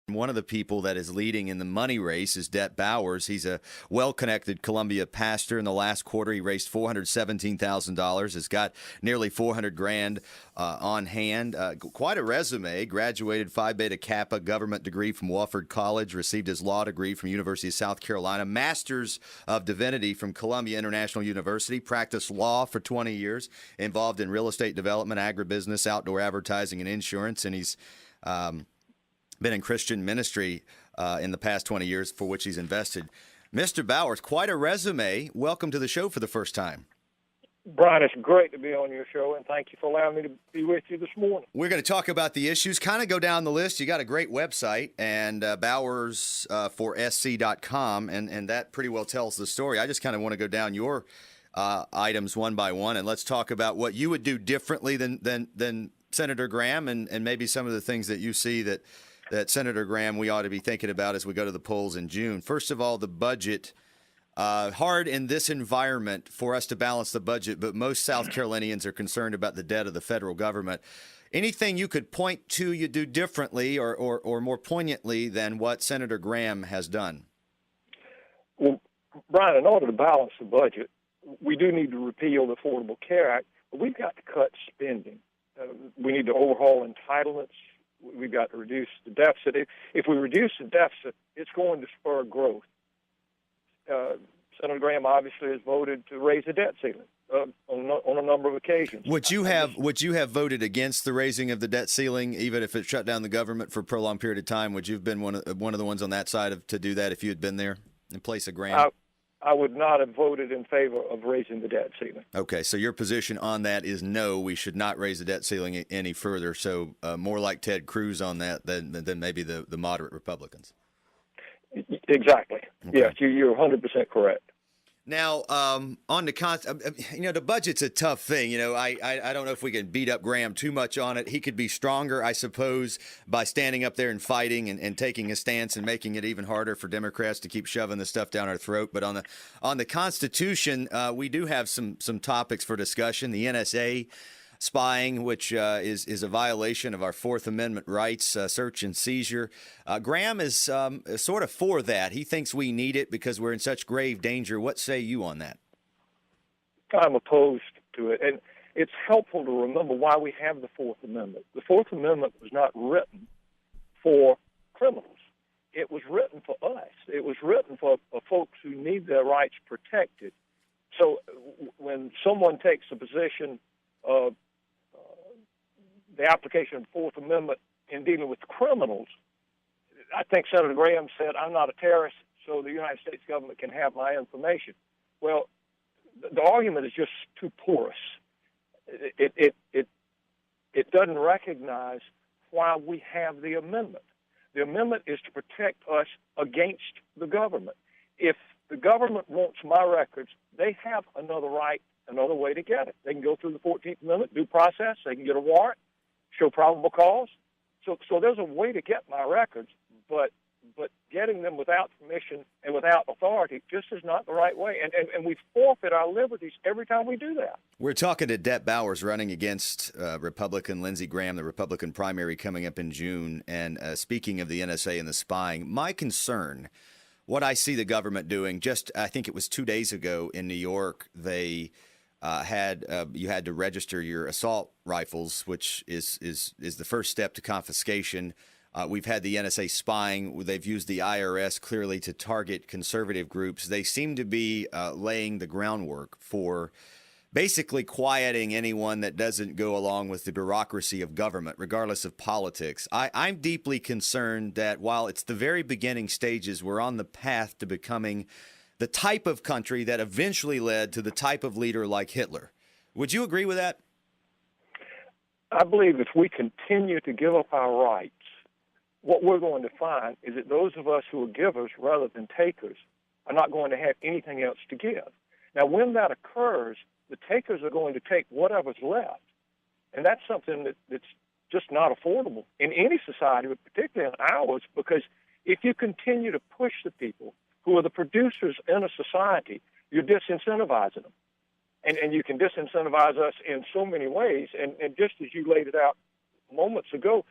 One of the people that is leading in the money race is Det Bowers. He's a well-connected Columbia pastor. In the last quarter, he raised $417,000. Has got nearly $400,000 on hand. Quite a resume. Graduated Phi Beta Kappa government degree from Wofford College. Received his law degree from University of South Carolina. Masters of Divinity from Columbia International University. Practiced law for 20 years. Involved in real estate development, agribusiness, outdoor advertising, and insurance. And he's been in Christian ministry in the past 20 years, for which he's invested. Mr. Bowers, quite a resume. Welcome to the show for the first time. Bryan, it's great to be on your show, and thank you for allowing me to be with you this morning. We're going to talk about the issues, kind of go down the list. You got a great website, and bowersforsc.com, and that pretty well tells the story. I just kind of want to go down your items one by one, and let's talk about what you would do differently than Senator Graham, and maybe some of the things that you see that Senator Graham we ought to be thinking about as we go to the polls in June. First of all, the budget. Hard in this environment for us to balance the budget, but most South Carolinians are concerned about the debt of the federal government. Anything you could point to you do differently or more poignantly than what Senator Graham has done? Well, Bryan, in order to balance the budget, we do need to repeal the Affordable Care Act, but we've got to cut spending. We need to overhaul entitlements. We've got to reduce the deficit. If we reduce the deficit, it's going to spur growth. Senator Graham obviously has voted to raise the debt ceiling on a number of occasions. Would you have voted against the raising of the debt ceiling, even if it shut down the government for a prolonged period of time? Would you have been one of the ones on that side to do that if you had been there in place of Graham? I would not have voted in favor of raising the debt ceiling. Okay, so your position on that is no, we should not raise the debt ceiling any further. So more like Ted Cruz on that than maybe the moderate Republicans. Exactly. Okay. Yes, you're 100% correct. Now, on the the budget's a tough thing. I don't know if we can beat up Graham too much on it. He could be stronger, I suppose, by standing up there and fighting and taking a stance and making it even harder for Democrats to keep shoving the stuff down our throat. But on the Constitution, we do have some topics for discussion. The NSA spying, which is a violation of our Fourth Amendment rights, search and seizure. Graham is sort of for that. He thinks we need it because we're in such grave danger. What say you on that? I'm opposed to it. And it's helpful to remember why we have the Fourth Amendment. The Fourth Amendment was not written for criminals. It was written for us. It was written for folks who need their rights protected. So when someone takes a position of the application of the Fourth Amendment in dealing with criminals, I think Senator Graham said, I'm not a terrorist, so the United States government can have my information. Well, the argument is just too porous. It doesn't recognize why we have the amendment. The amendment is to protect us against the government. If the government wants my records, they have another way to get it. They can go through the 14th Amendment, due process. They can get a warrant, show probable cause. So there's a way to get my records, but getting them without permission and without authority just is not the right way. And we forfeit our liberties every time we do that. We're talking to Det Bowers running against Republican Lindsey Graham, the Republican primary coming up in June. And speaking of the NSA and the spying, my concern, what I see the government doing, I think it was 2 days ago in New York, they you had to register your assault rifles, which is the first step to confiscation. We've had the NSA spying. They've used the IRS clearly to target conservative groups. They seem to be laying the groundwork for basically quieting anyone that doesn't go along with the bureaucracy of government, regardless of politics. I'm deeply concerned that while it's the very beginning stages, we're on the path to becoming the type of country that eventually led to the type of leader like Hitler. Would you agree with that? I believe if we continue to give up our rights, what we're going to find is that those of us who are givers rather than takers are not going to have anything else to give. Now, when that occurs, the takers are going to take whatever's left. And that's something that's just not affordable in any society, but particularly in ours, because if you continue to push the people who are the producers in a society, you're disincentivizing them. And you can disincentivize us in so many ways. And just as you laid it out moments ago,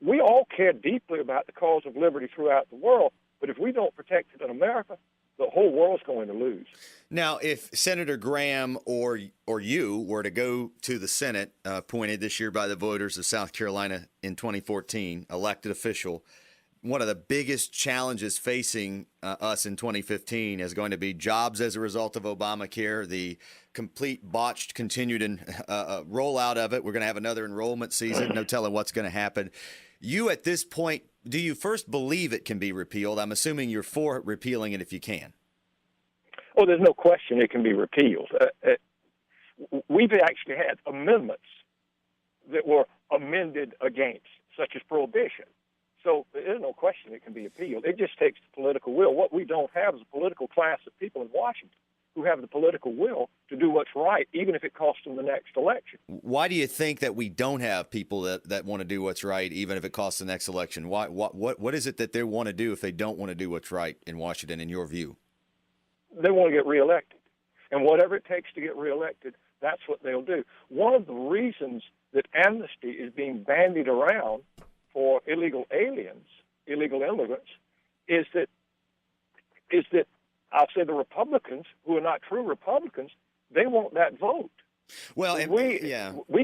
We all care deeply about the cause of liberty throughout the world, but if we don't protect it in America, the whole world's going to lose. Now, if Senator Graham or you were to go to the Senate, appointed this year by the voters of South Carolina in 2014, elected official, one of the biggest challenges facing us in 2015 is going to be jobs as a result of Obamacare, the complete botched continued rollout of it. We're going to have another enrollment season, no telling what's going to happen. You, at this point, do you first believe it can be repealed? I'm assuming you're for repealing it if you can. Oh, there's no question it can be repealed. We've actually had amendments that were amended against, such as prohibition. So there's no question it can be appealed. It just takes the political will. What we don't have is a political class of people in Washington who have the political will to do what's right, even if it costs them the next election. Why do you think that we don't have people that want to do what's right, even if it costs the next election? What is it that they want to do if they don't want to do what's right in Washington, in your view? They want to get reelected. And whatever it takes to get reelected, that's what they'll do. One of the reasons that amnesty is being bandied around for illegal aliens, illegal immigrants, is that I'll say the Republicans, who are not true Republicans, they want that vote. Well, and we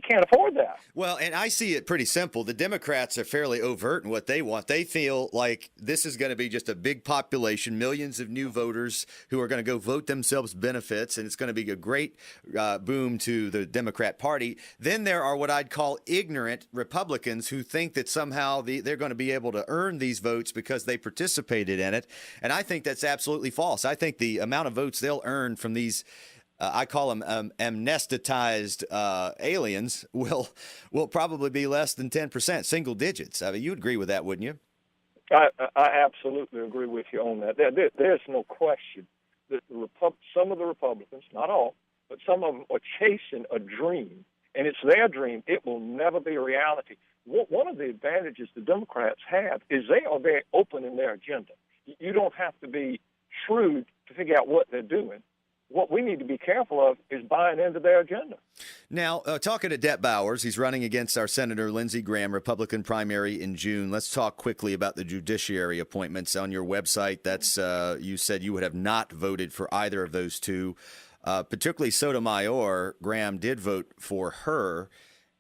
can't afford that. Well, and I see it pretty simple. The Democrats are fairly overt in what they want. They feel like this is going to be just a big population, millions of new voters who are going to go vote themselves benefits, and it's going to be a great boom to the Democrat Party. Then there are what I'd call ignorant Republicans who think that somehow they're going to be able to earn these votes because they participated in it, and I think that's absolutely false. I think the amount of votes they'll earn from these I call them amnestetized aliens will probably be less than 10%, single digits. I mean, you'd agree with that, wouldn't you? I absolutely agree with you on that. There's no question that some of the Republicans, not all, but some of them are chasing a dream, and it's their dream. It will never be a reality. One of the advantages the Democrats have is they are very open in their agenda. You don't have to be shrewd to figure out what they're doing. What we need to be careful of is buying into their agenda. Now, talking to Det Bowers, he's running against our Senator Lindsey Graham, Republican primary in June. Let's talk quickly about the judiciary appointments on your website. That's you said you would have not voted for either of those two, particularly Sotomayor. Graham did vote for her.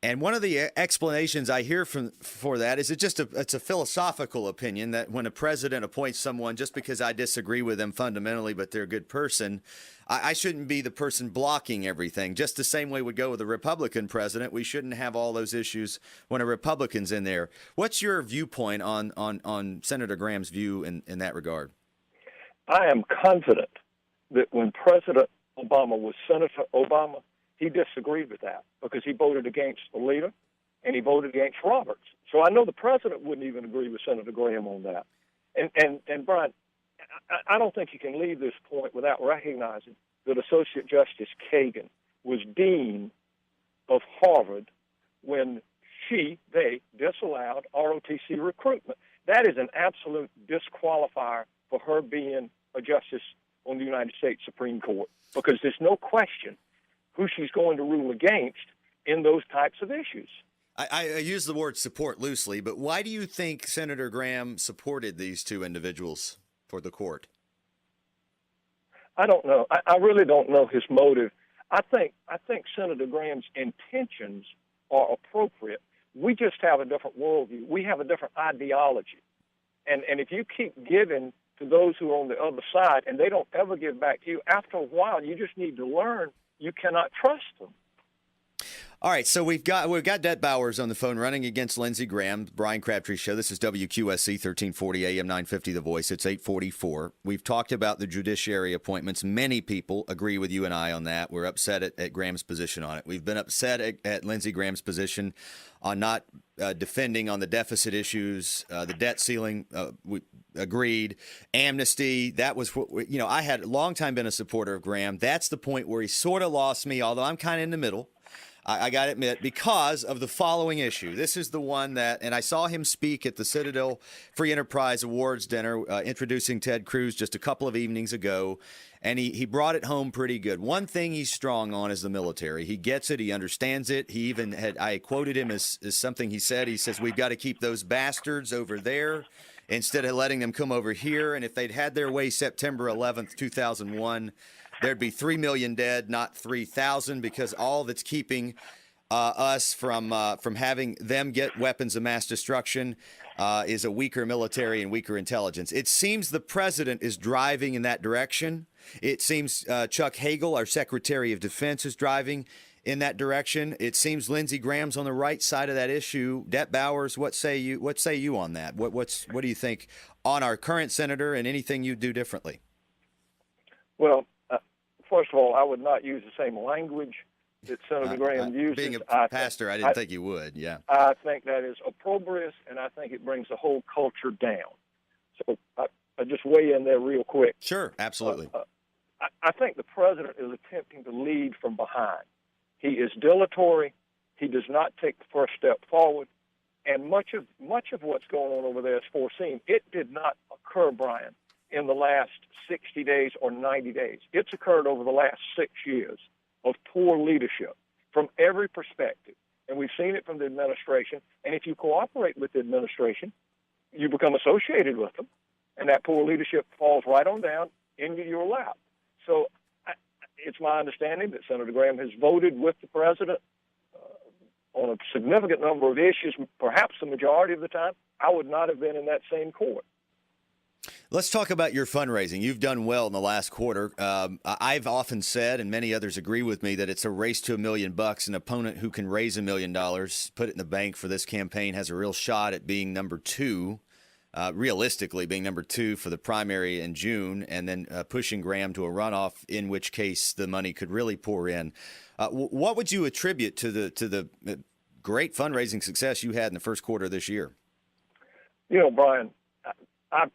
And one of the explanations I hear for that is it's a philosophical opinion that when a president appoints someone, just because I disagree with them fundamentally, but they're a good person, I shouldn't be the person blocking everything. Just the same way would go with a Republican president. We shouldn't have all those issues when a Republican's in there. What's your viewpoint on Senator Graham's view in that regard? I am confident that when President Obama was Senator Obama, he disagreed with that because he voted against the leader and he voted against Roberts. So I know the president wouldn't even agree with Senator Graham on that. And Bryan, I don't think you can leave this point without recognizing that Associate Justice Kagan was dean of Harvard when they disallowed ROTC recruitment. That is an absolute disqualifier for her being a justice on the United States Supreme Court because there's no question who she's going to rule against in those types of issues. I use the word support loosely, but why do you think Senator Graham supported these two individuals for the court? I don't know. I really don't know his motive. I think Senator Graham's intentions are appropriate. We just have a different worldview. We have a different ideology. And if you keep giving to those who are on the other side and they don't ever give back to you, after a while you just need to learn you cannot trust them. All right, so we've got Det Bowers on the phone running against Lindsey Graham, Bryan Crabtree Show. This is WQSC 1340 AM 950 The Voice. It's 844. We've talked about the judiciary appointments. Many people agree with you and I on that. We're upset at Graham's position on it. We've been upset at Lindsey Graham's position on not defending on the deficit issues, the debt ceiling. We agreed. Amnesty, that was what, I had a long time been a supporter of Graham. That's the point where he sort of lost me, although I'm kind of in the middle. I got to admit, because of the following issue. This is the one that, and I saw him speak at the Citadel Free Enterprise Awards dinner, introducing Ted Cruz just a couple of evenings ago, and he brought it home pretty good. One thing he's strong on is the military. He gets it. He understands it. He even had, I quoted him as something he said. He says, we've got to keep those bastards over there instead of letting them come over here. And if they'd had their way September 11th, 2001, there'd be 3 million dead, not 3,000, because all that's keeping us from having them get weapons of mass destruction is a weaker military and weaker intelligence. It seems the president is driving in that direction. It seems Chuck Hagel, our Secretary of Defense, is driving in that direction. It seems Lindsey Graham's on the right side of that issue. Det Bowers, what say you on that? What do you think on our current senator and anything you do differently? Well, first of all, I would not use the same language that Senator Graham uses. Being a pastor, I didn't think you would, yeah. I think that is opprobrious, and I think it brings the whole culture down. So I just weigh in there real quick. Sure, absolutely. I think the president is attempting to lead from behind. He is dilatory. He does not take the first step forward. And much of what's going on over there is foreseen. It did not occur, Bryan, in the last 60 days or 90 days. It's occurred over the last 6 years of poor leadership from every perspective. And we've seen it from the administration. And if you cooperate with the administration, you become associated with them, and that poor leadership falls right on down into your lap. So it's my understanding that Senator Graham has voted with the president on a significant number of issues, perhaps the majority of the time. I would not have been in that same court. Let's talk about your fundraising. You've done well in the last quarter. I've often said, and many others agree with me, that it's a race to $1 million. An opponent who can raise $1 million, put it in the bank for this campaign, has a real shot at being number two, realistically being number two for the primary in June, and then pushing Graham to a runoff, in which case the money could really pour in. What would you attribute to the great fundraising success you had in the first quarter of this year? You know, Bryan, I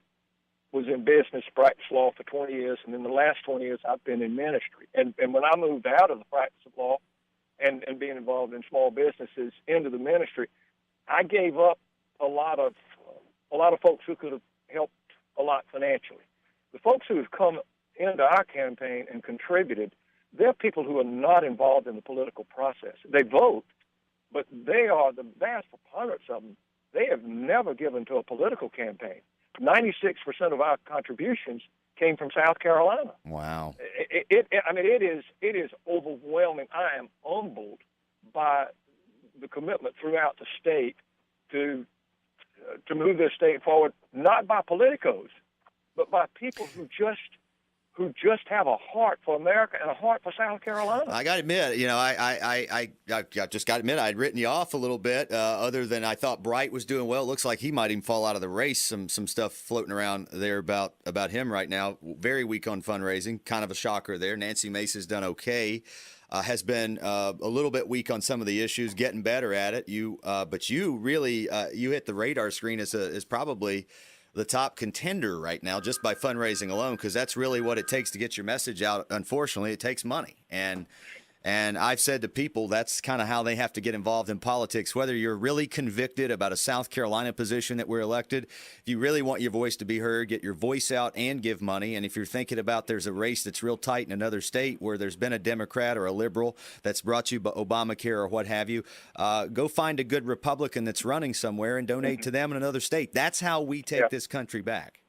was in business, practice law for 20 years, and in the last 20 years I've been in ministry. And when I moved out of the practice of law and being involved in small businesses into the ministry, I gave up a lot of folks who could have helped a lot financially. The folks who have come into our campaign and contributed, they're people who are not involved in the political process. They vote, but they are the vast preponderance of them. They have never given to a political campaign. 96% of our contributions came from South Carolina. Wow. It is overwhelming. I am humbled by the commitment throughout the state to move this state forward, not by politicos, but by people who just have a heart for America and a heart for South Carolina. I got to admit, I just got to admit, I'd written you off a little bit. Other than I thought Bright was doing well. It looks like he might even fall out of the race. Some stuff floating around there about him right now. Very weak on fundraising. Kind of a shocker there. Nancy Mace has done okay. Has been a little bit weak on some of the issues, getting better at it. But you really you hit the radar screen as probably the top contender right now just by fundraising alone, because that's really what it takes to get your message out. Unfortunately, it takes money. And I've said to people that's kind of how they have to get involved in politics, whether you're really convicted about a South Carolina position that we're elected. If you really want your voice to be heard, get your voice out and give money. And if you're thinking about there's a race that's real tight in another state where there's been a Democrat or a liberal that's brought you Obamacare or what have you, go find a good Republican that's running somewhere and donate to them in another state. That's how we take this country back.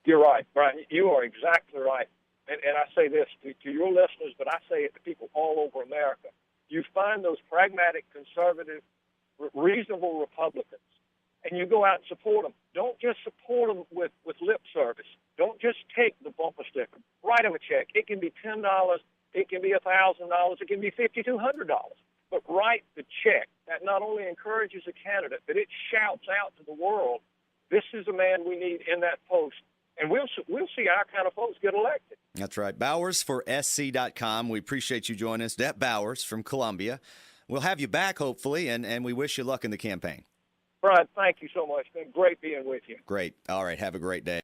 You're right, Bryan. You are exactly right. And I say this to your listeners, but I say it to people all over America. You find those pragmatic, conservative, reasonable Republicans, and you go out and support them. Don't just support them with lip service. Don't just take the bumper sticker. Write them a check. It can be $10. It can be $1,000. It can be $5,200. But write the check. That not only encourages a candidate, but it shouts out to the world, this is a man we need in that post. And we'll see our kind of folks get elected. That's right. Bowers for SC.com. We appreciate you joining us. Det Bowers from Columbia. We'll have you back, hopefully, and we wish you luck in the campaign. Bryan, thank you so much. It's been great being with you. Great. All right. Have a great day.